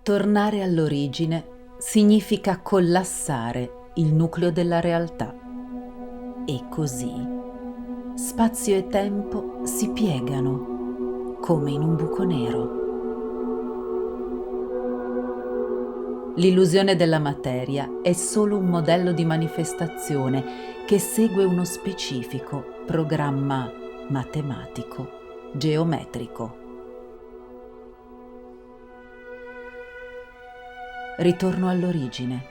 Tornare all'origine significa collassare il nucleo della realtà e così spazio e tempo si piegano come in un buco nero. L'illusione della materia è solo un modello di manifestazione che segue uno specifico programma matematico, geometrico. Ritorno all'origine,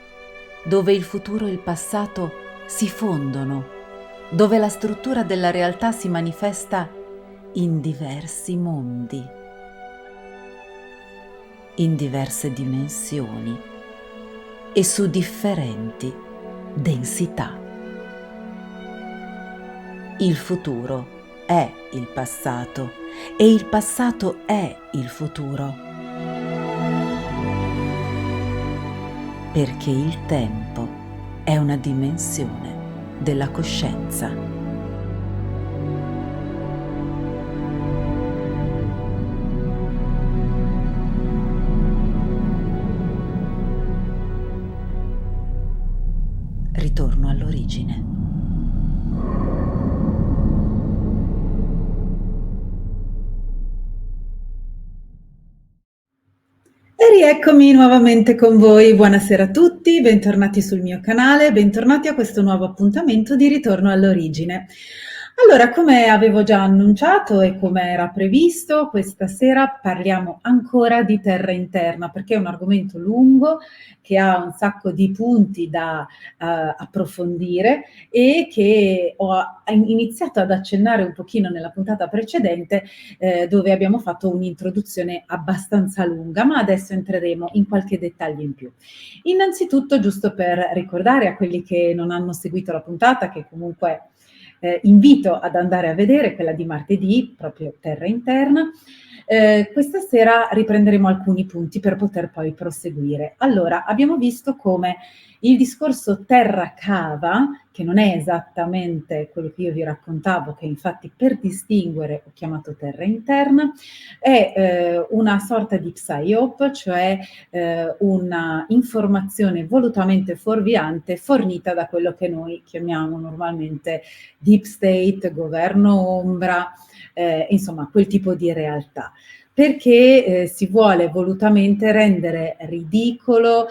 dove il futuro e il passato si fondono, dove la struttura della realtà si manifesta in diversi mondi, in diverse dimensioni e su differenti densità. Il futuro è il passato e il passato è il futuro. Perché il tempo è una dimensione della coscienza. Ritorno all'origine. E rieccomi nuovamente con voi. Buonasera a tutti, bentornati sul mio canale, bentornati a questo nuovo appuntamento di Ritorno all'origine. Allora, come avevo già annunciato e come era previsto, questa sera parliamo ancora di terra interna, perché è un argomento lungo che ha un sacco di punti da approfondire e che ho iniziato ad accennare un pochino nella puntata precedente, dove abbiamo fatto un'introduzione abbastanza lunga, ma adesso entreremo in qualche dettaglio in più. Innanzitutto, giusto per ricordare a quelli che non hanno seguito la puntata, che comunque invito ad andare a vedere, quella di martedì, proprio terra interna, questa sera riprenderemo alcuni punti per poter poi proseguire. Allora, abbiamo visto come il discorso terra cava, che non è esattamente quello che io vi raccontavo, che infatti per distinguere ho chiamato terra interna, è una sorta di psyop, cioè una informazione volutamente fuorviante fornita da quello che noi chiamiamo normalmente deep state, governo ombra, insomma quel tipo di realtà. Perché si vuole volutamente rendere ridicolo,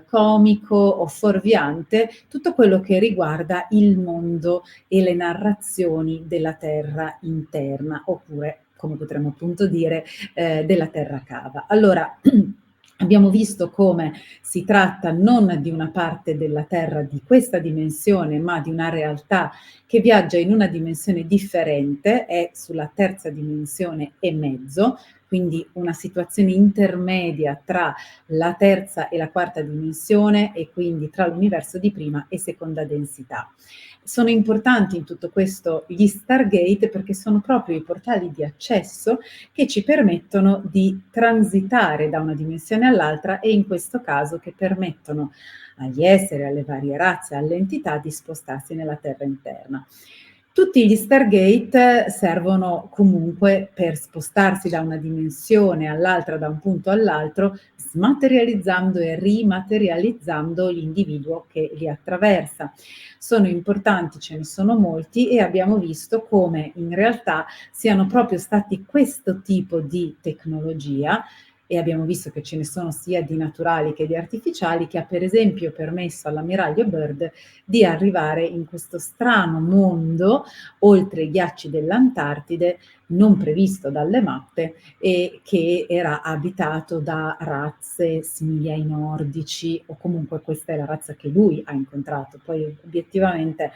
comico o fuorviante tutto quello che riguarda il mondo e le narrazioni della terra interna, oppure, come potremmo appunto dire, della terra cava. Allora, abbiamo visto come si tratta non di una parte della Terra di questa dimensione, ma di una realtà che viaggia in una dimensione differente, è sulla terza dimensione e mezzo, quindi una situazione intermedia tra la terza e la quarta dimensione e quindi tra l'universo di prima e seconda densità. Sono importanti in tutto questo gli Stargate perché sono proprio i portali di accesso che ci permettono di transitare da una dimensione all'altra e in questo caso che permettono agli esseri, alle varie razze, alle entità di spostarsi nella terra interna. Tutti gli Stargate servono comunque per spostarsi da una dimensione all'altra, da un punto all'altro, smaterializzando e rimaterializzando l'individuo che li attraversa. Sono importanti, ce ne sono molti e abbiamo visto come in realtà siano proprio stati questo tipo di tecnologia, e abbiamo visto che ce ne sono sia di naturali che di artificiali, che ha per esempio permesso all'ammiraglio Byrd di arrivare in questo strano mondo oltre i ghiacci dell'Antartide, non previsto dalle mappe, e che era abitato da razze simili ai nordici, o comunque questa è la razza che lui ha incontrato. Poi obiettivamente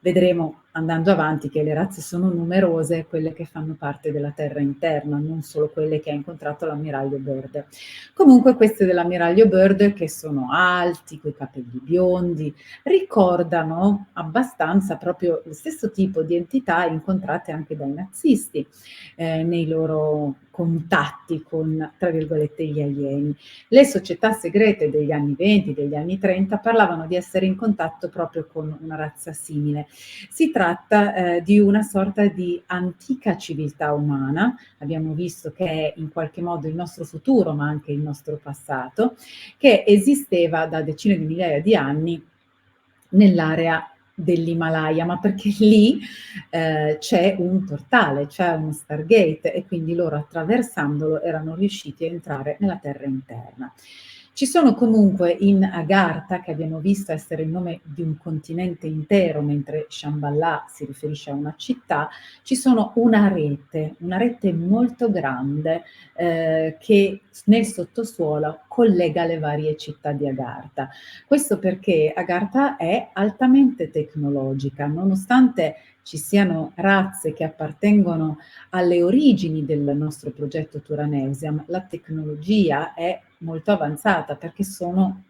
vedremo andando avanti che le razze sono numerose, quelle che fanno parte della terra interna, non solo quelle che ha incontrato l'ammiraglio Byrd. Comunque queste dell'ammiraglio Byrd, che sono alti, coi capelli biondi, ricordano abbastanza proprio lo stesso tipo di entità incontrate anche dai nazisti nei loro contatti con, tra virgolette, gli alieni. Le società segrete degli anni 20, degli anni 30 parlavano di essere in contatto proprio con una razza simile. Si tratta tratta di una sorta di antica civiltà umana, abbiamo visto che è in qualche modo il nostro futuro, ma anche il nostro passato, che esisteva da decine di migliaia di anni nell'area dell'Himalaya, ma perché lì c'è un portale, c'è uno Stargate e quindi loro attraversandolo erano riusciti a entrare nella terra interna. Ci sono comunque in Agartha, che abbiamo visto essere il nome di un continente intero, mentre Shambhala si riferisce a una città, ci sono una rete molto grande che nel sottosuolo collega le varie città di Agartha. Questo perché Agartha è altamente tecnologica, nonostante ci siano razze che appartengono alle origini del nostro progetto Turaneusiam, la tecnologia è molto avanzata perché sono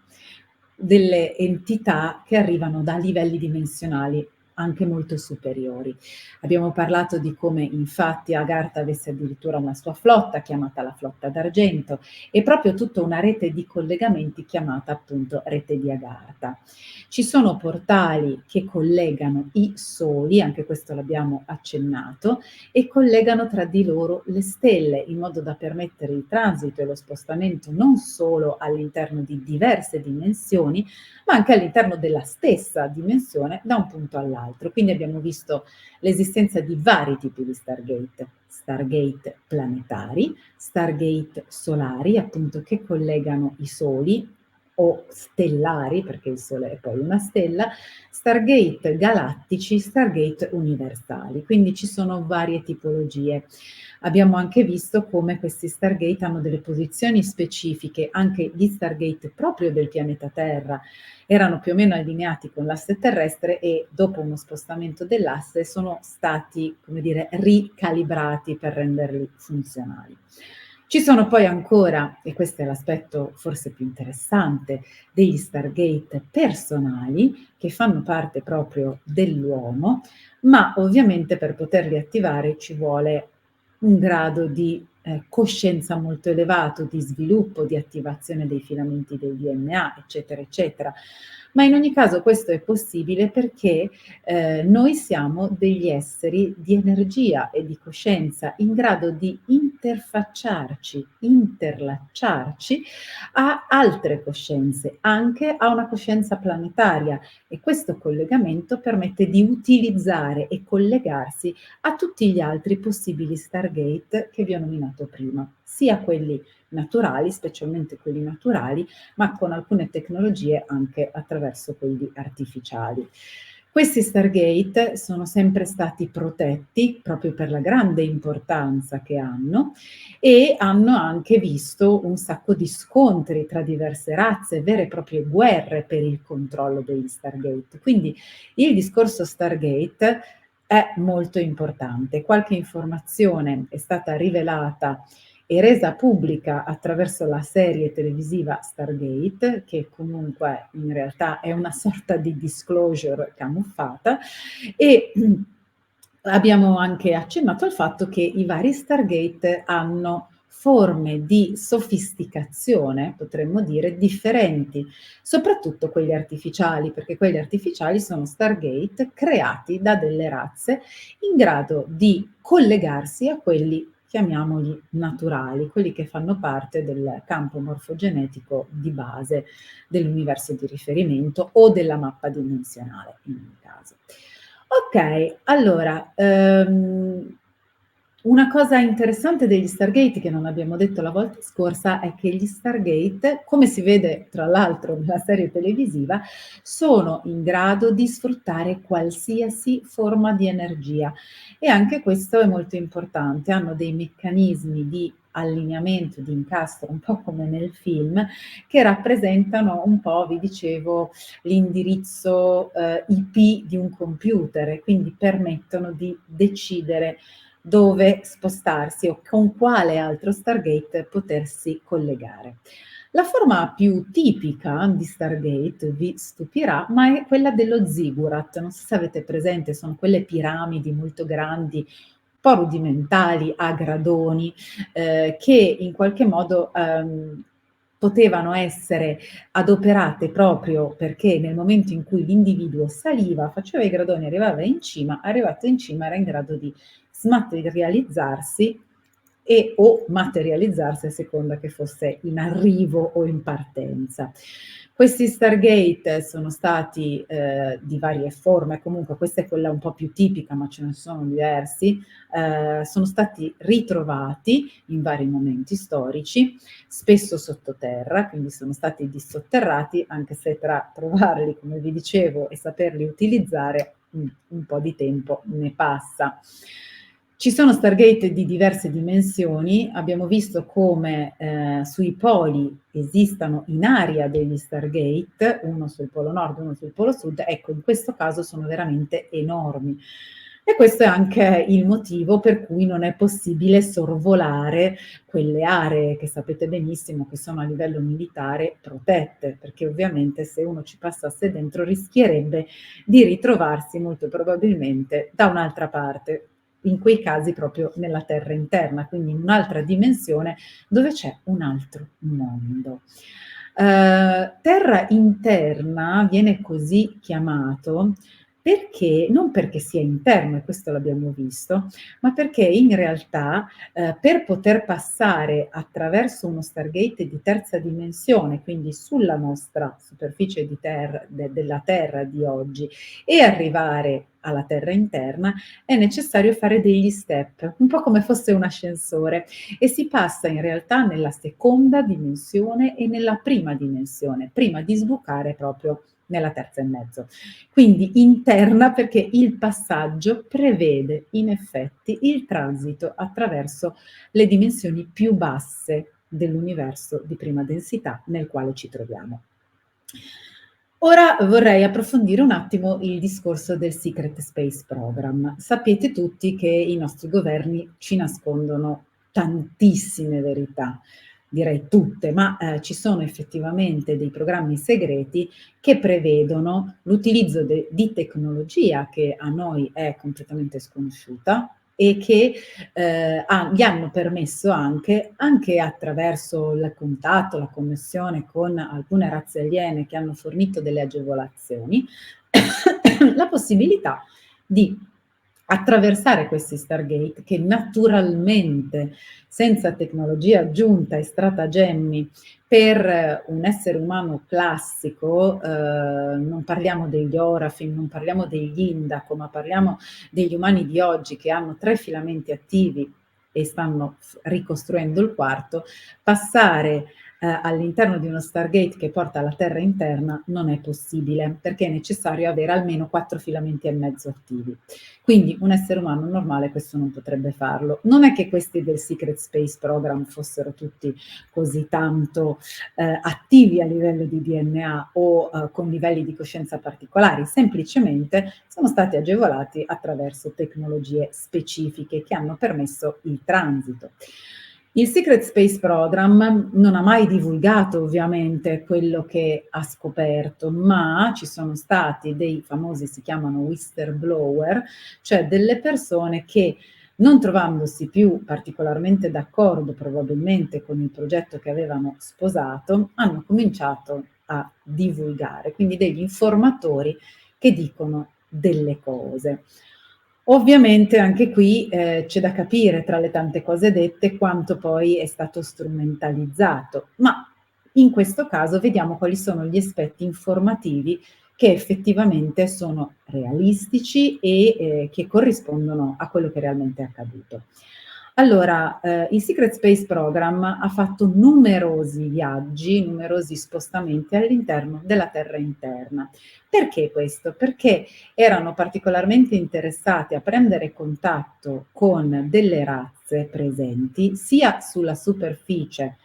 delle entità che arrivano da livelli dimensionali anche molto superiori. Abbiamo parlato di come infatti Agartha avesse addirittura una sua flotta chiamata la Flotta d'Argento e proprio tutta una rete di collegamenti chiamata appunto Rete di Agartha. Ci sono portali che collegano i soli, anche questo l'abbiamo accennato, e collegano tra di loro le stelle in modo da permettere il transito e lo spostamento non solo all'interno di diverse dimensioni, ma anche all'interno della stessa dimensione da un punto all'altro. Quindi abbiamo visto l'esistenza di vari tipi di Stargate, Stargate planetari, Stargate solari, appunto che collegano i soli, o stellari, perché il Sole è poi una stella, Stargate galattici, Stargate universali, quindi ci sono varie tipologie. Abbiamo anche visto come questi Stargate hanno delle posizioni specifiche, anche gli Stargate proprio del pianeta Terra erano più o meno allineati con l'asse terrestre e dopo uno spostamento dell'asse sono stati, come dire, ricalibrati per renderli funzionali. Ci sono poi ancora, e questo è l'aspetto forse più interessante, degli Stargate personali che fanno parte proprio dell'uomo, ma ovviamente per poterli attivare ci vuole un grado di coscienza molto elevato, di sviluppo, di attivazione dei filamenti del DNA, eccetera, eccetera. Ma in ogni caso questo è possibile perché noi siamo degli esseri di energia e di coscienza in grado di interfacciarci, interlacciarci a altre coscienze, anche a una coscienza planetaria e questo collegamento permette di utilizzare e collegarsi a tutti gli altri possibili Stargate che vi ho nominato prima, sia quelli naturali, specialmente quelli naturali, ma con alcune tecnologie anche attraverso quelli artificiali. Questi Stargate sono sempre stati protetti proprio per la grande importanza che hanno e hanno anche visto un sacco di scontri tra diverse razze, vere e proprie guerre per il controllo degli Stargate. Quindi il discorso Stargate è molto importante. Qualche informazione è stata rivelata e resa pubblica attraverso la serie televisiva Stargate, che comunque in realtà è una sorta di disclosure camuffata, e abbiamo anche accennato al fatto che i vari Stargate hanno forme di sofisticazione, potremmo dire, differenti, soprattutto quelli artificiali, perché quelli artificiali sono Stargate creati da delle razze in grado di collegarsi a quelli chiamiamoli naturali, quelli che fanno parte del campo morfogenetico di base dell'universo di riferimento o della mappa dimensionale in ogni caso. Ok, allora, una cosa interessante degli Stargate che non abbiamo detto la volta scorsa è che gli Stargate, come si vede tra l'altro nella serie televisiva, sono in grado di sfruttare qualsiasi forma di energia e anche questo è molto importante. Hanno dei meccanismi di allineamento, di incastro, un po' come nel film, che rappresentano un po', vi dicevo, l'indirizzo IP di un computer e quindi permettono di decidere dove spostarsi o con quale altro Stargate potersi collegare. La forma più tipica di Stargate vi stupirà, ma è quella dello ziggurat. Non so se avete presente, sono quelle piramidi molto grandi, un po' rudimentali, a gradoni, che in qualche modo potevano essere adoperate proprio perché nel momento in cui l'individuo saliva, faceva i gradoni, arrivava in cima, arrivato in cima era in grado di smaterializzarsi e o materializzarsi a seconda che fosse in arrivo o in partenza. Questi Stargate sono stati di varie forme, comunque questa è quella un po' più tipica, ma ce ne sono diversi, sono stati ritrovati in vari momenti storici, spesso sottoterra, quindi sono stati dissotterrati, anche se tra trovarli, come vi dicevo, e saperli utilizzare un po' di tempo ne passa. Ci sono Stargate di diverse dimensioni, abbiamo visto come sui poli esistano in aria degli Stargate, uno sul polo nord, uno sul polo sud, ecco in questo caso sono veramente enormi. E questo è anche il motivo per cui non è possibile sorvolare quelle aree che sapete benissimo che sono a livello militare protette, perché ovviamente se uno ci passasse dentro rischierebbe di ritrovarsi molto probabilmente da un'altra parte, in quei casi proprio nella terra interna, quindi in un'altra dimensione dove c'è un altro mondo. Terra interna viene così chiamato perché non perché sia interno, e questo l'abbiamo visto, ma perché in realtà, per poter passare attraverso uno Stargate di terza dimensione, quindi sulla nostra superficie di della Terra di oggi, e arrivare alla terra interna, è necessario fare degli step, un po' come fosse un ascensore, e si passa in realtà nella seconda dimensione e nella prima dimensione, prima di sbucare proprio nella terza e mezzo. Quindi interna perché il passaggio prevede in effetti il transito attraverso le dimensioni più basse dell'universo di prima densità nel quale ci troviamo. Ora vorrei approfondire un attimo il discorso del Secret Space Program. Sapete tutti che i nostri governi ci nascondono tantissime verità, direi tutte, ma ci sono effettivamente dei programmi segreti che prevedono l'utilizzo di tecnologia che a noi è completamente sconosciuta e che gli hanno permesso anche attraverso il contatto, la connessione con alcune razze aliene che hanno fornito delle agevolazioni, la possibilità di attraversare questi Stargate che naturalmente, senza tecnologia aggiunta e stratagemmi, per un essere umano classico, non parliamo degli Orafin, non parliamo degli Indaco, ma parliamo degli umani di oggi che hanno 3 filamenti attivi e stanno ricostruendo il quarto, passare all'interno di uno Stargate che porta alla terra interna non è possibile, perché è necessario avere almeno 4 filamenti e mezzo attivi. Quindi un essere umano normale questo non potrebbe farlo. Non è che questi del Secret Space Program fossero tutti così tanto attivi a livello di DNA o con livelli di coscienza particolari, semplicemente sono stati agevolati attraverso tecnologie specifiche che hanno permesso il transito. Il Secret Space Program non ha mai divulgato ovviamente quello che ha scoperto, ma ci sono stati dei famosi, si chiamano whistleblower, cioè delle persone che non trovandosi più particolarmente d'accordo probabilmente con il progetto che avevano sposato, hanno cominciato a divulgare, quindi degli informatori che dicono delle cose. Ovviamente anche qui c'è da capire tra le tante cose dette quanto poi è stato strumentalizzato, ma in questo caso vediamo quali sono gli aspetti informativi che effettivamente sono realistici e che corrispondono a quello che realmente è accaduto. Allora, il Secret Space Program ha fatto numerosi viaggi, numerosi spostamenti all'interno della terra interna. Perché questo? Perché erano particolarmente interessati a prendere contatto con delle razze presenti sia sulla superficie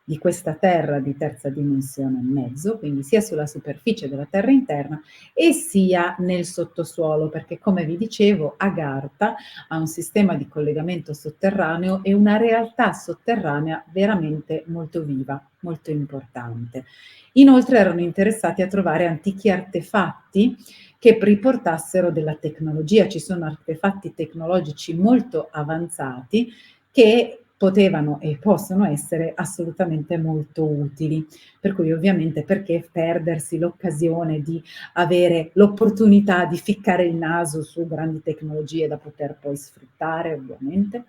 di questa terra di terza dimensione e mezzo, quindi sia sulla superficie della terra interna e sia nel sottosuolo, perché come vi dicevo Agartha ha un sistema di collegamento sotterraneo e una realtà sotterranea veramente molto viva, molto importante. Inoltre erano interessati a trovare antichi artefatti che riportassero della tecnologia. Ci sono artefatti tecnologici molto avanzati che potevano e possono essere assolutamente molto utili. Per cui ovviamente perché perdersi l'occasione di avere l'opportunità di ficcare il naso su grandi tecnologie da poter poi sfruttare ovviamente.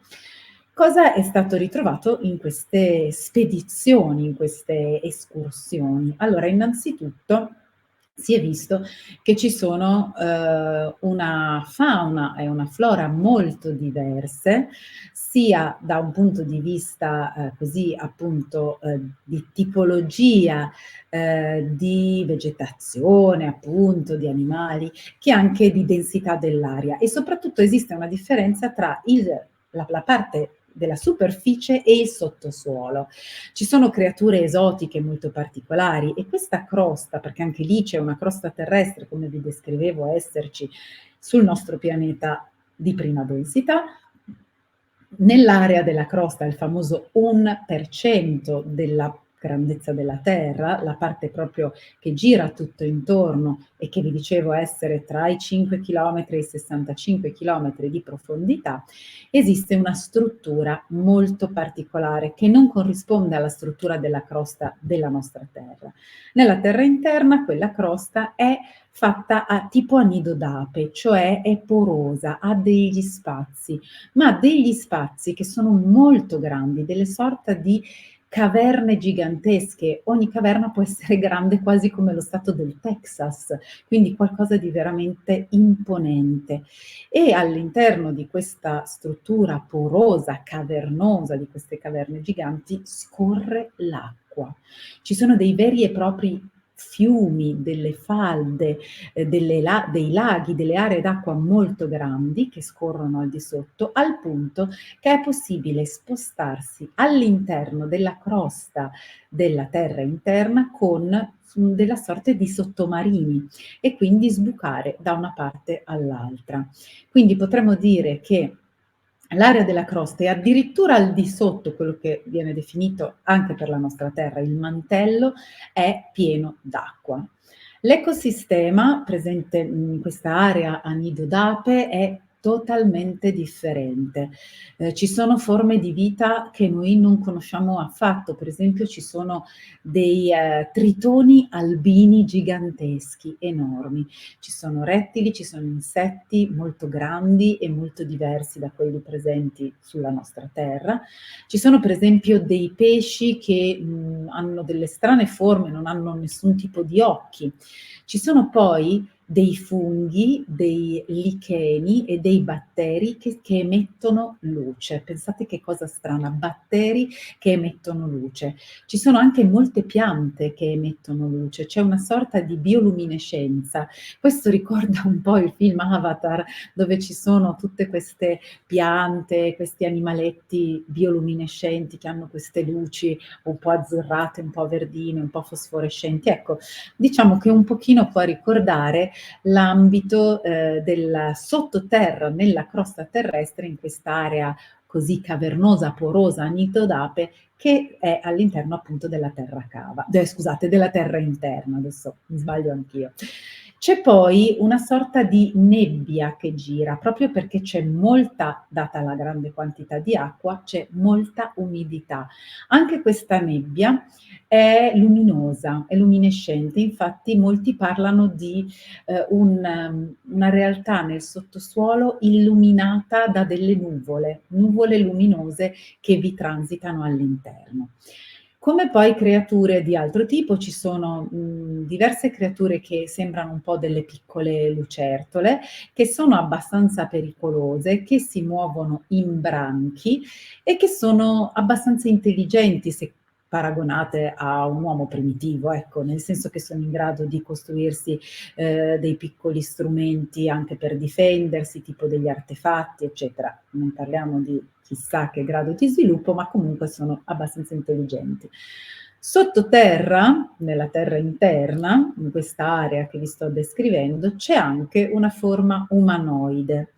Cosa è stato ritrovato in queste spedizioni, in queste escursioni? Allora, innanzitutto si è visto che ci sono, una fauna e una flora molto diverse, sia da un punto di vista, così appunto, di tipologia, di vegetazione appunto, di animali, che anche di densità dell'aria e soprattutto esiste una differenza tra la parte della superficie e il sottosuolo. Ci sono creature esotiche molto particolari e questa crosta, perché anche lì c'è una crosta terrestre, come vi descrivevo esserci sul nostro pianeta di prima densità, nell'area della crosta, il famoso 1% della grandezza della Terra, la parte proprio che gira tutto intorno e che vi dicevo essere tra i 5 chilometri e i 65 chilometri di profondità, esiste una struttura molto particolare che non corrisponde alla struttura della crosta della nostra Terra. Nella terra interna quella crosta è fatta a tipo a nido d'ape, cioè è porosa, ha degli spazi, ma degli spazi che sono molto grandi, delle sorta di caverne gigantesche. Ogni caverna può essere grande quasi come lo stato del Texas, quindi qualcosa di veramente imponente. E all'interno di questa struttura porosa, cavernosa di queste caverne giganti, scorre l'acqua. Ci sono dei veri e propri fiumi, delle falde, dei laghi, delle aree d'acqua molto grandi che scorrono al di sotto, al punto che è possibile spostarsi all'interno della crosta della terra interna con della sorte di sottomarini e quindi sbucare da una parte all'altra. Quindi potremmo dire che l'area della crosta è addirittura al di sotto quello che viene definito anche per la nostra Terra il mantello, è pieno d'acqua. L'ecosistema presente in questa area a nido d'ape è totalmente differente. Ci sono forme di vita che noi non conosciamo affatto, per esempio ci sono dei, tritoni albini giganteschi, enormi. Ci sono rettili, ci sono insetti molto grandi e molto diversi da quelli presenti sulla nostra terra. Ci sono per esempio dei pesci che, hanno delle strane forme, non hanno nessun tipo di occhi. Ci sono poi dei funghi, dei licheni e dei batteri che emettono luce. Pensate che cosa strana, batteri che emettono luce. Ci sono anche molte piante che emettono luce, c'è una sorta di bioluminescenza. Questo ricorda un po' il film Avatar, dove ci sono tutte queste piante, questi animaletti bioluminescenti che hanno queste luci un po' azzurrate, un po' verdine, un po' fosforescenti. Ecco, diciamo che un pochino può ricordare l'ambito, del sottoterra nella crosta terrestre in quest'area così cavernosa, porosa, a nido d'ape, che è all'interno appunto della terra cava, scusate, della terra interna, adesso mi sbaglio anch'io. C'è poi una sorta di nebbia che gira, proprio perché c'è molta, data la grande quantità di acqua, c'è molta umidità. Anche questa nebbia è luminosa, è luminescente, infatti molti parlano di una realtà nel sottosuolo illuminata da delle nuvole luminose che vi transitano all'interno. Come poi creature di altro tipo, ci sono, diverse creature che sembrano un po' delle piccole lucertole, che sono abbastanza pericolose, che si muovono in branchi e che sono abbastanza intelligenti se paragonate a un uomo primitivo, ecco, nel senso che sono in grado di costruirsi, dei piccoli strumenti anche per difendersi, tipo degli artefatti, eccetera. Non parliamo di chissà che grado di sviluppo, ma comunque sono abbastanza intelligenti. Sottoterra, nella terra interna, in questa area che vi sto descrivendo, c'è anche una forma umanoide.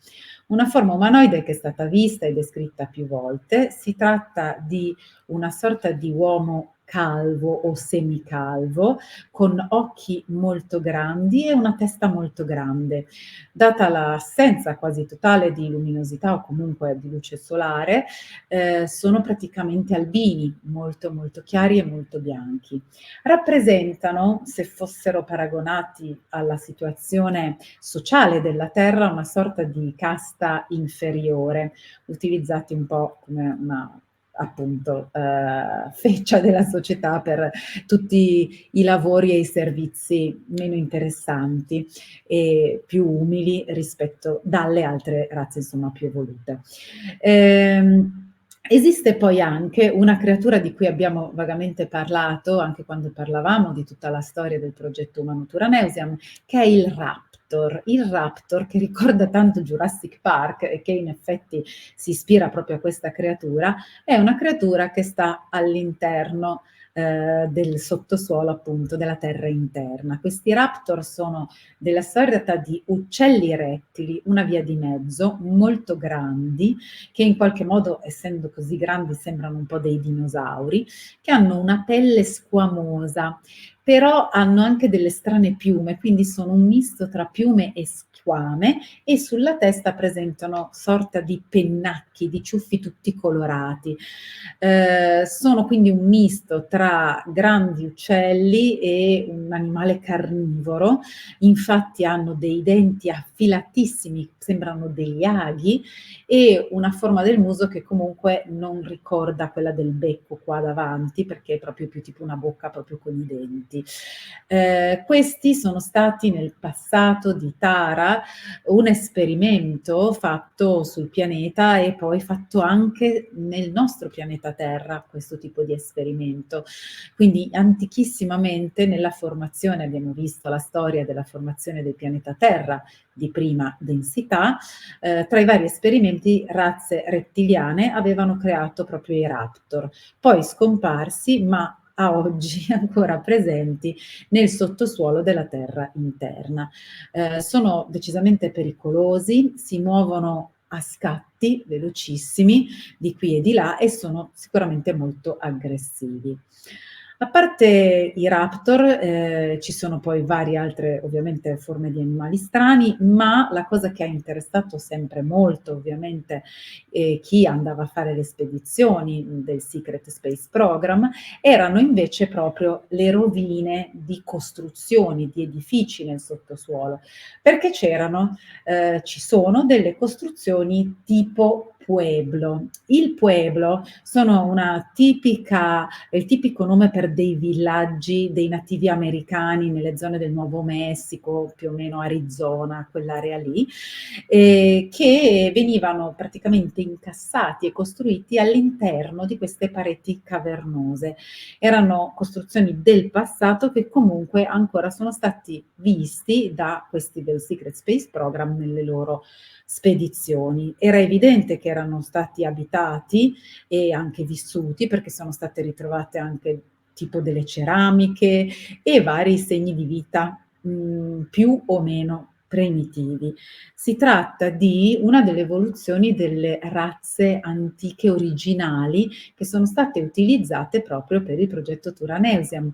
Una forma umanoide che è stata vista e descritta più volte. Si tratta di una sorta di uomo calvo o semicalvo, con occhi molto grandi e una testa molto grande. Data l'assenza quasi totale di luminosità o comunque di luce solare, sono praticamente albini, molto, molto chiari e molto bianchi. Rappresentano, se fossero paragonati alla situazione sociale della Terra, una sorta di casta inferiore, utilizzati un po' come una appunto feccia della società per tutti i lavori e i servizi meno interessanti e più umili rispetto dalle altre razze insomma più evolute. Esiste poi anche una creatura di cui abbiamo vagamente parlato anche quando parlavamo di tutta la storia del progetto Humanum Turaneusem, che è il raptor. Il raptor che ricorda tanto Jurassic Park e che in effetti si ispira proprio a questa creatura, è una creatura che sta all'interno del sottosuolo appunto della terra interna. Questi raptor sono della sorta di uccelli rettili, una via di mezzo, molto grandi, che in qualche modo, essendo così grandi, sembrano un po' dei dinosauri, che hanno una pelle squamosa, però hanno anche delle strane piume, quindi sono un misto tra piume e squame e sulla testa presentano sorta di pennacchi, di ciuffi tutti colorati. Sono quindi un misto tra grandi uccelli e un animale carnivoro, infatti hanno dei denti affilatissimi, sembrano degli aghi, e una forma del muso che comunque non ricorda quella del becco qua davanti, perché è proprio più tipo una bocca proprio con i denti. Questi sono stati nel passato di Tara un esperimento fatto sul pianeta e poi fatto anche nel nostro pianeta Terra, questo tipo di esperimento. Quindi antichissimamente nella formazione abbiamo visto la storia della formazione del pianeta Terra di prima densità, tra i vari esperimenti razze rettiliane avevano creato proprio i raptor, poi scomparsi ma a oggi ancora presenti nel sottosuolo della terra interna. Sono decisamente pericolosi, si muovono a scatti velocissimi di qui e di là e sono sicuramente molto aggressivi. A parte i raptor, ci sono poi varie altre ovviamente forme di animali strani, ma la cosa che ha interessato sempre molto ovviamente, chi andava a fare le spedizioni del Secret Space Program, erano invece proprio le rovine di costruzioni, di edifici nel sottosuolo, perché ci sono delle costruzioni tipo pueblo. Il pueblo sono il tipico nome per dei villaggi dei nativi americani nelle zone del Nuovo Messico, più o meno Arizona, quell'area lì, che venivano praticamente incassati e costruiti all'interno di queste pareti cavernose. Erano costruzioni del passato che comunque ancora sono stati visti da questi del Secret Space Program nelle loro spedizioni. Era evidente che erano stati abitati e anche vissuti, perché sono state ritrovate anche tipo delle ceramiche e vari segni di vita più o meno primitivi. Si tratta di una delle evoluzioni delle razze antiche originali che sono state utilizzate proprio per il progetto Turanesium.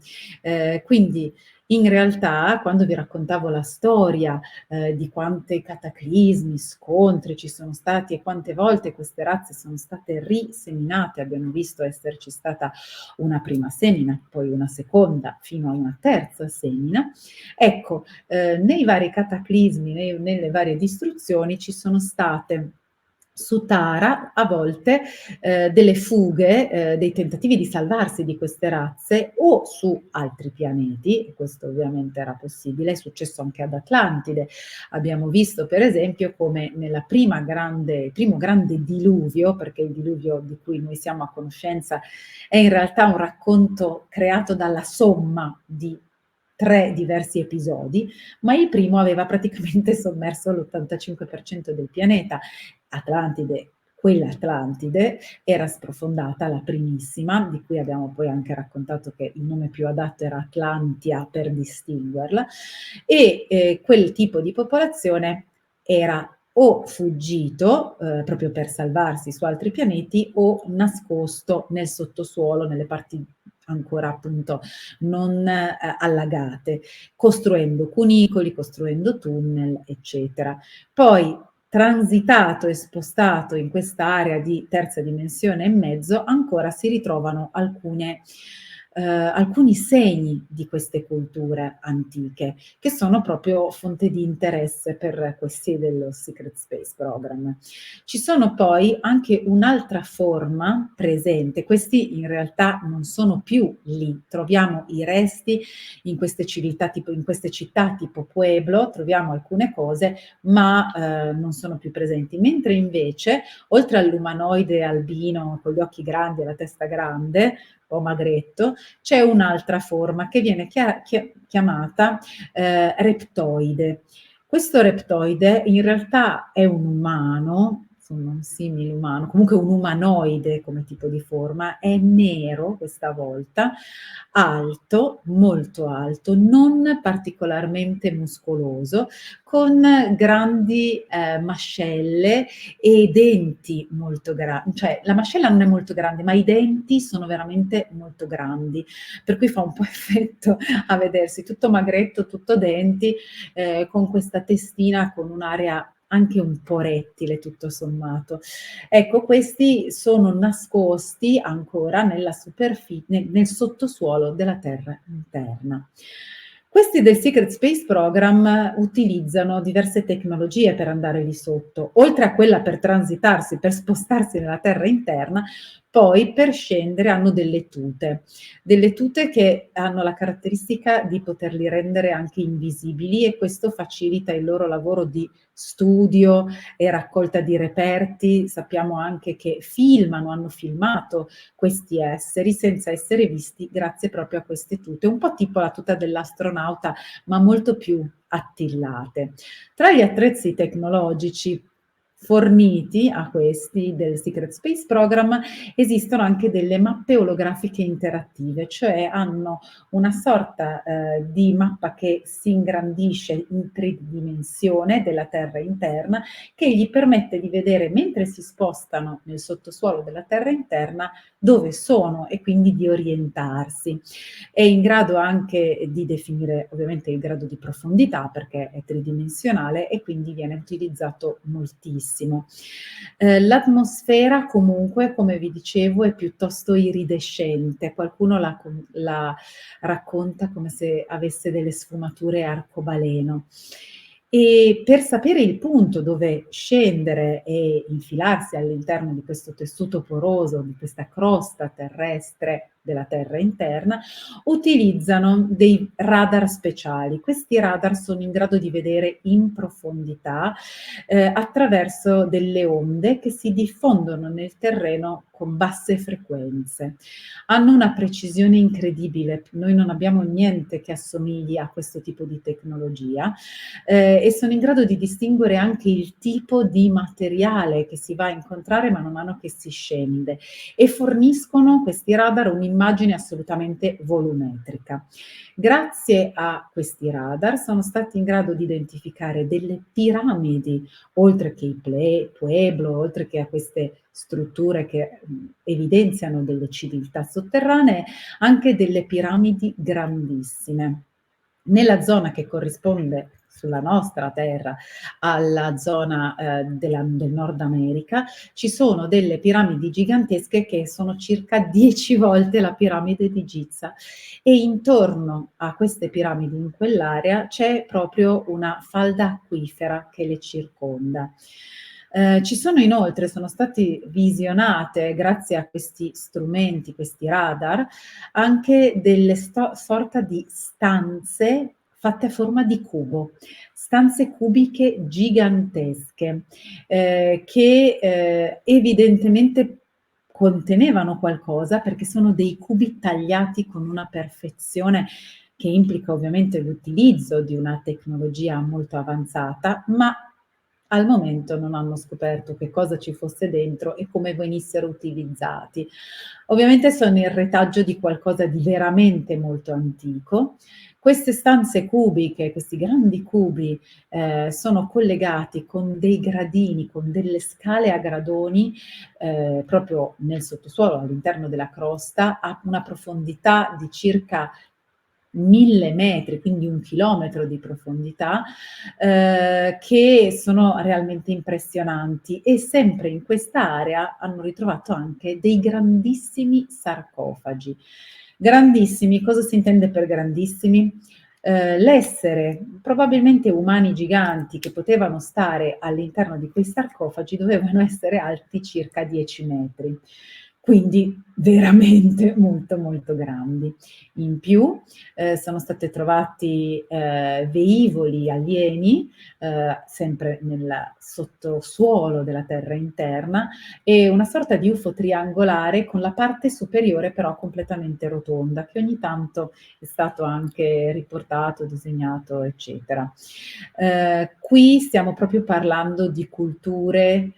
Quindi in realtà, quando vi raccontavo la storia di quante cataclismi, scontri ci sono stati e quante volte queste razze sono state riseminate, abbiamo visto esserci stata una prima semina, poi una seconda, fino a una terza semina, ecco, nei vari cataclismi, nelle varie distruzioni ci sono state su Tara a volte delle fughe, dei tentativi di salvarsi di queste razze o su altri pianeti, e questo ovviamente era possibile, è successo anche ad Atlantide. Abbiamo visto per esempio come nella primo grande diluvio, perché il diluvio di cui noi siamo a conoscenza è in realtà un racconto creato dalla somma di 3 diversi episodi, ma il primo aveva praticamente sommerso l'85% del pianeta. Atlantide, quella Atlantide era sprofondata, la primissima, di cui abbiamo poi anche raccontato che il nome più adatto era Atlantia per distinguerla, e quel tipo di popolazione era o fuggito proprio per salvarsi su altri pianeti o nascosto nel sottosuolo, nelle parti ancora appunto non allagate, costruendo cunicoli, costruendo tunnel, eccetera. Poi transitato e spostato in quest'area di terza dimensione e mezzo, ancora si ritrovano alcuni segni di queste culture antiche, che sono proprio fonte di interesse per questi dello Secret Space Program. Ci sono poi anche un'altra forma presente, questi in realtà non sono più lì, troviamo i resti in queste città tipo Pueblo, troviamo alcune cose, ma non sono più presenti. Mentre invece, oltre all'umanoide albino con gli occhi grandi e la testa grande, un po' magretto, c'è un'altra forma che viene chiamata reptoide. Questo reptoide in realtà è un umano, insomma un simile umano, comunque un umanoide come tipo di forma, è nero questa volta, alto, molto alto, non particolarmente muscoloso, con grandi mascelle e denti molto cioè la mascella non è molto grande, ma i denti sono veramente molto grandi, per cui fa un po' effetto a vedersi tutto magretto, tutto denti, con questa testina con un'aria anche un po' rettile tutto sommato. Ecco, questi sono nascosti ancora nel sottosuolo della terra interna. Questi del Secret Space Program utilizzano diverse tecnologie per andare lì sotto, oltre a quella per transitarsi, per spostarsi nella terra interna, poi per scendere hanno delle tute che hanno la caratteristica di poterli rendere anche invisibili e questo facilita il loro lavoro di studio e raccolta di reperti. Sappiamo anche che hanno filmato questi esseri senza essere visti grazie proprio a queste tute, un po' tipo la tuta dell'astronauta, ma molto più attillate. Tra gli attrezzi tecnologici forniti a questi del Secret Space Program esistono anche delle mappe olografiche interattive, cioè hanno una sorta di mappa che si ingrandisce in tridimensione della terra interna che gli permette di vedere mentre si spostano nel sottosuolo della terra interna dove sono e quindi di orientarsi. È in grado anche di definire ovviamente il grado di profondità perché è tridimensionale e quindi viene utilizzato moltissimo. L'atmosfera comunque, come vi dicevo, è piuttosto iridescente, qualcuno la racconta come se avesse delle sfumature arcobaleno. E per sapere il punto dove scendere e infilarsi all'interno di questo tessuto poroso, di questa crosta terrestre della terra interna, utilizzano dei radar speciali. Questi radar sono in grado di vedere in profondità attraverso delle onde che si diffondono nel terreno con basse frequenze. Hanno una precisione incredibile, noi non abbiamo niente che assomigli a questo tipo di tecnologia e sono in grado di distinguere anche il tipo di materiale che si va a incontrare man mano che si scende e forniscono questi radar un'immagine assolutamente volumetrica. Grazie a questi radar sono stati in grado di identificare delle piramidi, oltre che i pueblo, oltre che a queste strutture che evidenziano delle civiltà sotterranee, anche delle piramidi grandissime. Nella zona che corrisponde sulla nostra terra alla zona del Nord America ci sono delle piramidi gigantesche che sono circa 10 volte la piramide di Giza e intorno a queste piramidi in quell'area c'è proprio una falda acquifera che le circonda. Sono stati visionate, grazie a questi strumenti, questi radar, anche delle sorta di stanze fatte a forma di cubo, stanze cubiche gigantesche, che evidentemente contenevano qualcosa perché sono dei cubi tagliati con una perfezione che implica ovviamente l'utilizzo di una tecnologia molto avanzata, ma al momento non hanno scoperto che cosa ci fosse dentro e come venissero utilizzati. Ovviamente sono il retaggio di qualcosa di veramente molto antico. Queste stanze cubiche, questi grandi cubi, sono collegati con dei gradini, con delle scale a gradoni, proprio nel sottosuolo, all'interno della crosta, a una profondità di circa 1000 metri, quindi 1 chilometro di profondità, che sono realmente impressionanti e sempre in questa area hanno ritrovato anche dei grandissimi sarcofagi. Grandissimi, cosa si intende per grandissimi? L'essere probabilmente umani giganti che potevano stare all'interno di quei sarcofagi dovevano essere alti circa 10 metri, quindi veramente molto, molto grandi. In più, sono state trovati, velivoli alieni, sempre nel sottosuolo della terra interna, e una sorta di UFO triangolare con la parte superiore però completamente rotonda, che ogni tanto è stato anche riportato, disegnato, eccetera. Qui stiamo proprio parlando di culture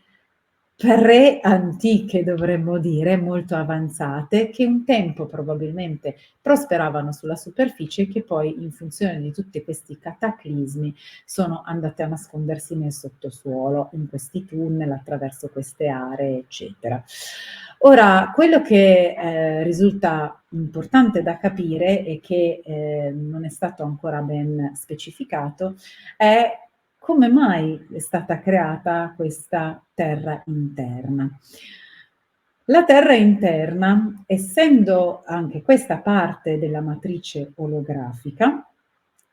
pre-antiche, dovremmo dire, molto avanzate, che un tempo probabilmente prosperavano sulla superficie e che poi, in funzione di tutti questi cataclismi, sono andate a nascondersi nel sottosuolo, in questi tunnel, attraverso queste aree, eccetera. Ora, quello che, risulta importante da capire e che, non è stato ancora ben specificato, è come mai è stata creata questa terra interna. La terra interna, essendo anche questa parte della matrice olografica,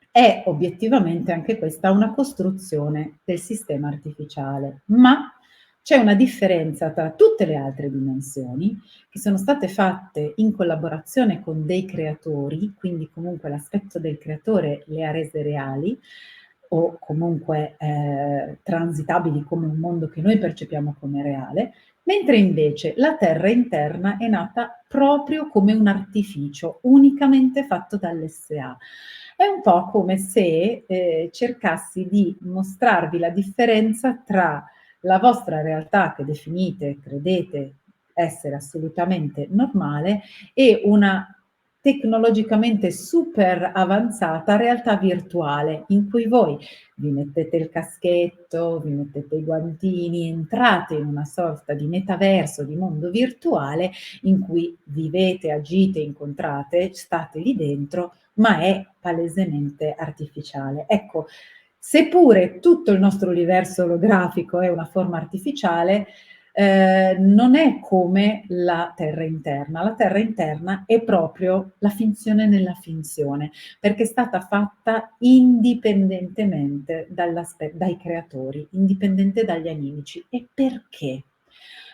è obiettivamente anche questa una costruzione del sistema artificiale, ma c'è una differenza tra tutte le altre dimensioni che sono state fatte in collaborazione con dei creatori, quindi comunque l'aspetto del creatore le ha rese reali o comunque transitabili come un mondo che noi percepiamo come reale, mentre invece la terra interna è nata proprio come un artificio unicamente fatto dall'SA. È un po' come se cercassi di mostrarvi la differenza tra la vostra realtà che definite, credete essere assolutamente normale, e una tecnologicamente super avanzata realtà virtuale in cui voi vi mettete il caschetto, vi mettete i guantini, entrate in una sorta di metaverso, di mondo virtuale in cui vivete, agite, incontrate, state lì dentro, ma è palesemente artificiale. Ecco, seppure tutto il nostro universo olografico è una forma artificiale, non è come la terra interna. La terra interna è proprio la finzione nella finzione, perché è stata fatta indipendentemente dai creatori, indipendente dagli animici. E perché?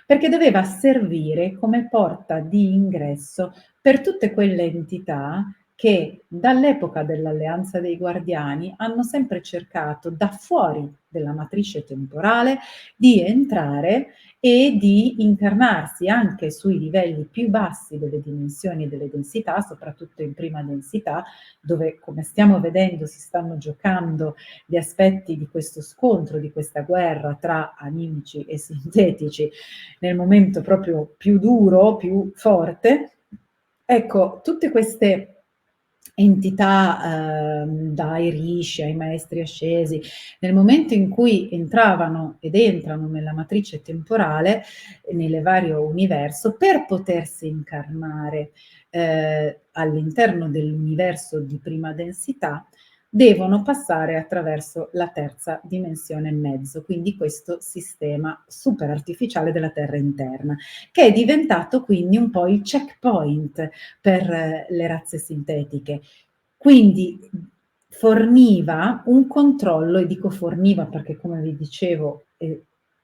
Perché doveva servire come porta di ingresso per tutte quelle entità che dall'epoca dell'Alleanza dei Guardiani hanno sempre cercato da fuori della matrice temporale di entrare e di incarnarsi anche sui livelli più bassi delle dimensioni e delle densità, soprattutto in prima densità, dove, come stiamo vedendo, si stanno giocando gli aspetti di questo scontro, di questa guerra tra animici e sintetici, nel momento proprio più duro, più forte. Ecco, tutte queste entità, dai rishi ai maestri ascesi, nel momento in cui entravano ed entrano nella matrice temporale, nelle vario universo, per potersi incarnare, all'interno dell'universo di prima densità, devono passare attraverso la terza dimensione e mezzo, quindi questo sistema super artificiale della terra interna, che è diventato quindi un po' il checkpoint per le razze sintetiche. Quindi forniva un controllo, e dico forniva perché come vi dicevo è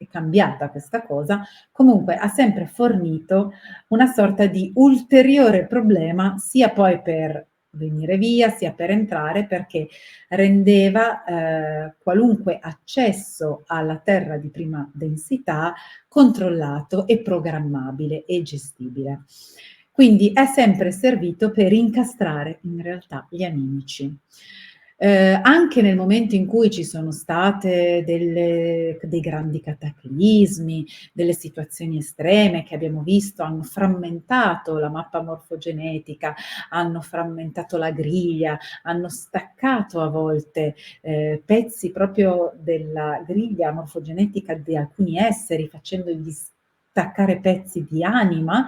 cambiata questa cosa, comunque ha sempre fornito una sorta di ulteriore problema sia poi per venire via, sia per entrare, perché rendeva qualunque accesso alla terra di prima densità controllato e programmabile e gestibile. Quindi è sempre servito per incastrare in realtà gli animici. Anche nel momento in cui ci sono state dei grandi cataclismi, delle situazioni estreme che abbiamo visto hanno frammentato la mappa morfogenetica, hanno frammentato la griglia, hanno staccato a volte, pezzi proprio della griglia morfogenetica di alcuni esseri, facendogli staccare pezzi di anima.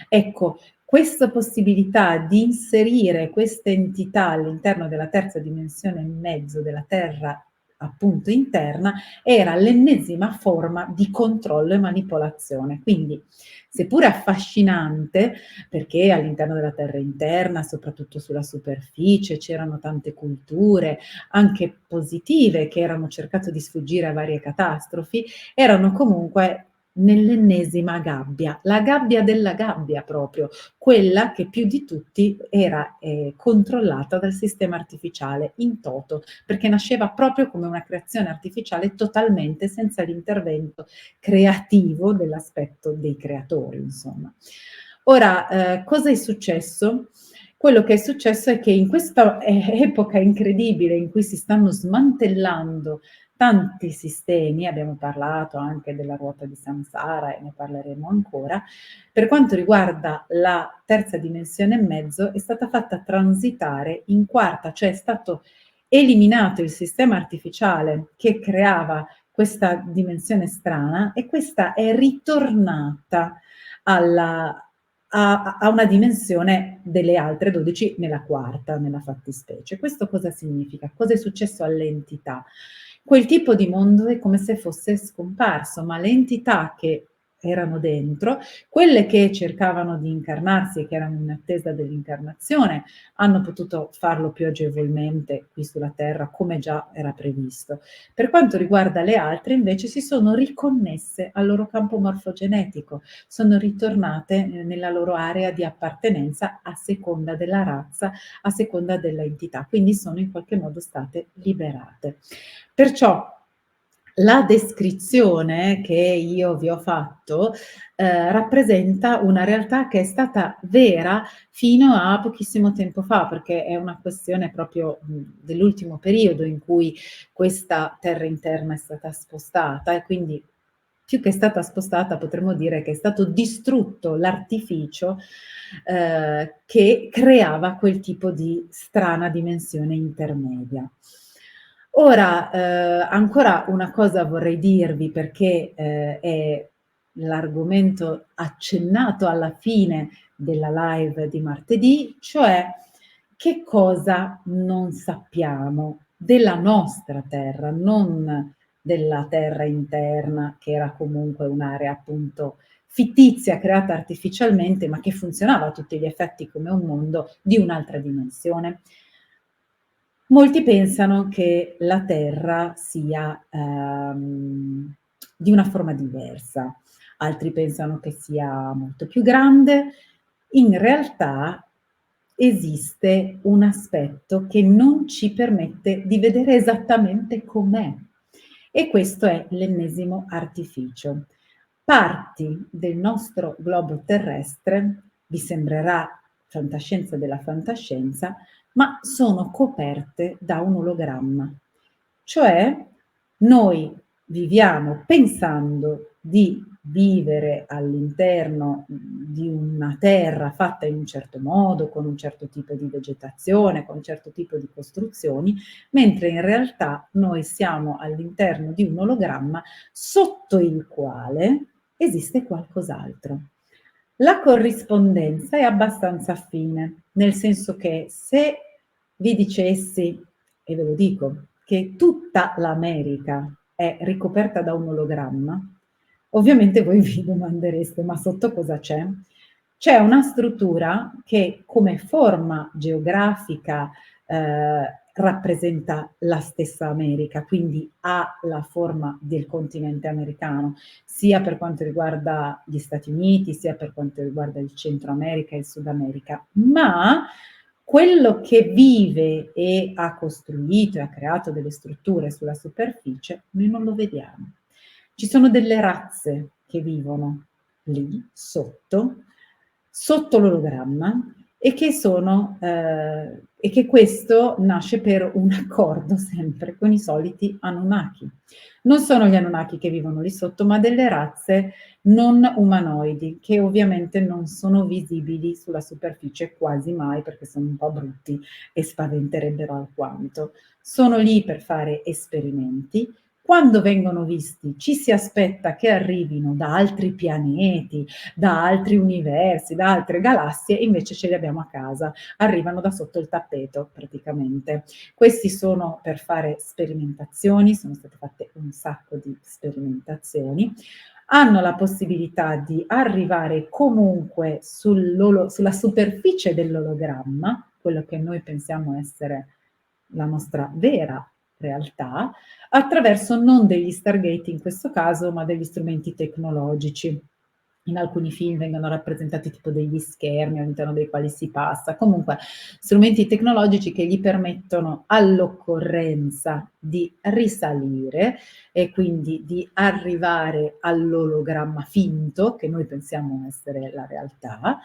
Ecco, questa possibilità di inserire queste entità all'interno della terza dimensione e mezzo della Terra, appunto interna, era l'ennesima forma di controllo e manipolazione. Quindi, seppure affascinante, perché all'interno della terra interna, soprattutto sulla superficie, c'erano tante culture, anche positive, che erano cercato di sfuggire a varie catastrofi, erano comunque nell'ennesima gabbia, la gabbia della gabbia proprio, quella che più di tutti era, controllata dal sistema artificiale in toto, perché nasceva proprio come una creazione artificiale totalmente senza l'intervento creativo dell'aspetto dei creatori, insomma. Ora, cosa è successo? Quello che è successo è che in questa epoca incredibile in cui si stanno smantellando tanti sistemi, abbiamo parlato anche della ruota di Samsara e ne parleremo ancora, per quanto riguarda la terza dimensione e mezzo è stata fatta transitare in quarta, cioè è stato eliminato il sistema artificiale che creava questa dimensione strana e questa è ritornata a una dimensione delle altre 12 nella quarta, nella fattispecie. Questo cosa significa? Cosa è successo all'entità? Quel tipo di mondo è come se fosse scomparso, ma le entità che erano dentro, quelle che cercavano di incarnarsi e che erano in attesa dell'incarnazione, hanno potuto farlo più agevolmente qui sulla Terra, come già era previsto. Per quanto riguarda le altre, invece, si sono riconnesse al loro campo morfogenetico, sono ritornate nella loro area di appartenenza a seconda della razza, a seconda dell'entità, quindi sono in qualche modo state liberate. Perciò la descrizione che io vi ho fatto, rappresenta una realtà che è stata vera fino a pochissimo tempo fa, perché è una questione proprio, dell'ultimo periodo in cui questa terra interna è stata spostata e quindi più che è stata spostata potremmo dire che è stato distrutto l'artificio, che creava quel tipo di strana dimensione intermedia. Ora, ancora una cosa vorrei dirvi perché, è l'argomento accennato alla fine della live di martedì, cioè che cosa non sappiamo della nostra terra, non della terra interna, che era comunque un'area appunto fittizia, creata artificialmente, ma che funzionava a tutti gli effetti come un mondo di un'altra dimensione. Molti pensano che la Terra sia, di una forma diversa, altri pensano che sia molto più grande. In realtà esiste un aspetto che non ci permette di vedere esattamente com'è e questo è l'ennesimo artificio. Parti del nostro globo terrestre, vi sembrerà fantascienza della fantascienza, ma sono coperte da un ologramma. Cioè noi viviamo pensando di vivere all'interno di una terra fatta in un certo modo, con un certo tipo di vegetazione, con un certo tipo di costruzioni, mentre in realtà noi siamo all'interno di un ologramma sotto il quale esiste qualcos'altro. La corrispondenza è abbastanza affine, nel senso che se vi dicessi, e ve lo dico, che tutta l'America è ricoperta da un ologramma, ovviamente voi vi domandereste: ma sotto cosa c'è? C'è una struttura che come forma geografica rappresenta la stessa America, quindi ha la forma del continente americano, sia per quanto riguarda gli Stati Uniti, sia per quanto riguarda il Centro America e il Sud America, ma quello che vive e ha costruito e ha creato delle strutture sulla superficie, noi non lo vediamo. Ci sono delle razze che vivono lì, sotto l'ologramma, e che questo nasce per un accordo sempre con i soliti Anunnaki. Non sono gli Anunnaki che vivono lì sotto, ma delle razze non umanoidi, che ovviamente non sono visibili sulla superficie quasi mai, perché sono un po' brutti e spaventerebbero alquanto. Sono lì per fare esperimenti. Quando vengono visti ci si aspetta che arrivino da altri pianeti, da altri universi, da altre galassie, invece ce li abbiamo a casa, arrivano da sotto il tappeto praticamente. Questi sono per fare sperimentazioni, sono state fatte un sacco di sperimentazioni, hanno la possibilità di arrivare comunque sulla superficie dell'ologramma, quello che noi pensiamo essere la nostra vera realtà, attraverso non degli Stargate in questo caso, ma degli strumenti tecnologici. In alcuni film vengono rappresentati tipo degli schermi all'interno dei quali si passa, comunque strumenti tecnologici che gli permettono all'occorrenza di risalire e quindi di arrivare all'ologramma finto, che noi pensiamo essere la realtà,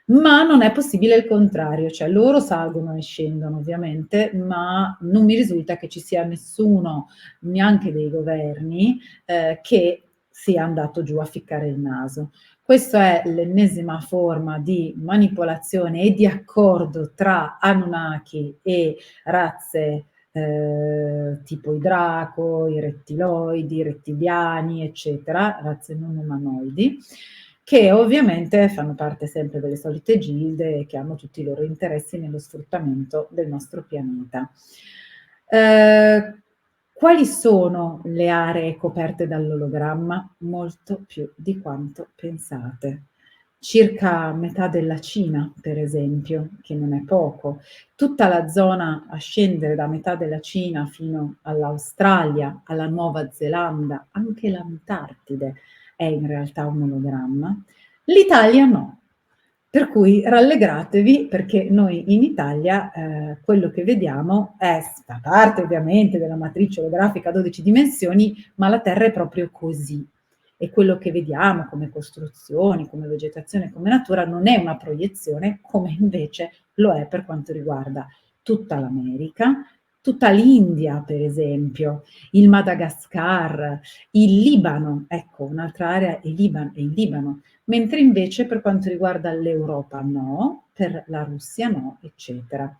ma non è possibile il contrario, cioè loro salgono e scendono ovviamente, ma non mi risulta che ci sia nessuno, neanche dei governi, che sia andato giù a ficcare il naso. Questa è l'ennesima forma di manipolazione e di accordo tra Anunnaki e razze tipo i Draco, i rettiloidi, i rettiliani, eccetera, razze non umanoidi, che ovviamente fanno parte sempre delle solite gilde e che hanno tutti i loro interessi nello sfruttamento del nostro pianeta. Quali sono le aree coperte dall'ologramma? Molto più di quanto pensate. Circa metà della Cina, per esempio, che non è poco. Tutta la zona a scendere da metà della Cina fino all'Australia, alla Nuova Zelanda, anche l'Antartide è in realtà un ologramma. L'Italia no. Per cui rallegratevi perché noi in Italia quello che vediamo fa parte ovviamente della matrice olografica a 12 dimensioni, ma la Terra è proprio così. E quello che vediamo come costruzioni, come vegetazione, come natura non è una proiezione, come invece lo è per quanto riguarda tutta l'America, tutta l'India, per esempio, il Madagascar, il Libano, ecco, un'altra area è il Libano, mentre invece per quanto riguarda l'Europa no, per la Russia no, eccetera.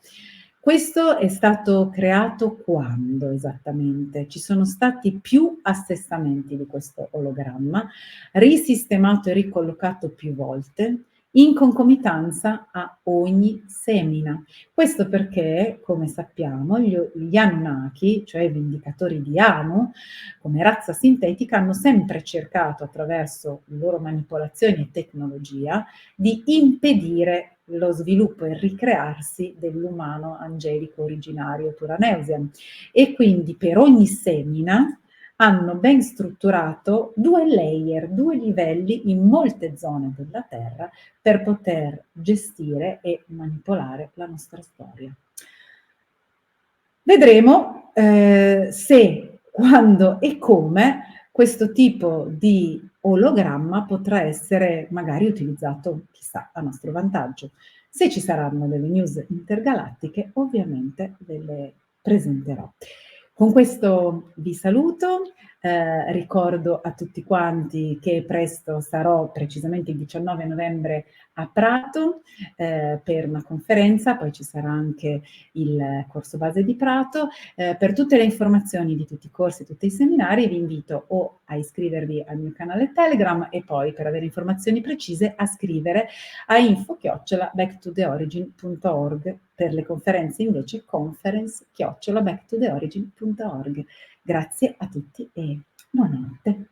Questo è stato creato quando esattamente? Ci sono stati più assestamenti di questo ologramma, risistemato e ricollocato più volte, in concomitanza a ogni semina. Questo perché, come sappiamo, gli Anunnaki, cioè i vendicatori di Anu, come razza sintetica, hanno sempre cercato, attraverso le loro manipolazioni e tecnologia, di impedire lo sviluppo e il ricrearsi dell'umano angelico originario Turaneusian. E quindi per ogni semina hanno ben strutturato 2 layer, 2 livelli in molte zone della Terra per poter gestire e manipolare la nostra storia. Vedremo se, quando e come questo tipo di ologramma potrà essere magari utilizzato, chissà, a nostro vantaggio. Se ci saranno delle news intergalattiche, ovviamente ve le presenterò. Con questo vi saluto, ricordo a tutti quanti che presto sarò, precisamente il 19 novembre, a Prato per una conferenza, poi ci sarà anche il corso base di Prato. Per tutte le informazioni di tutti i corsi, tutti i seminari, vi invito o a iscrivervi al mio canale Telegram e poi, per avere informazioni precise, a scrivere a info@backtotheorigin.org. Per le conferenze invece conference@backtotheorigin.org. Grazie a tutti e buonanotte.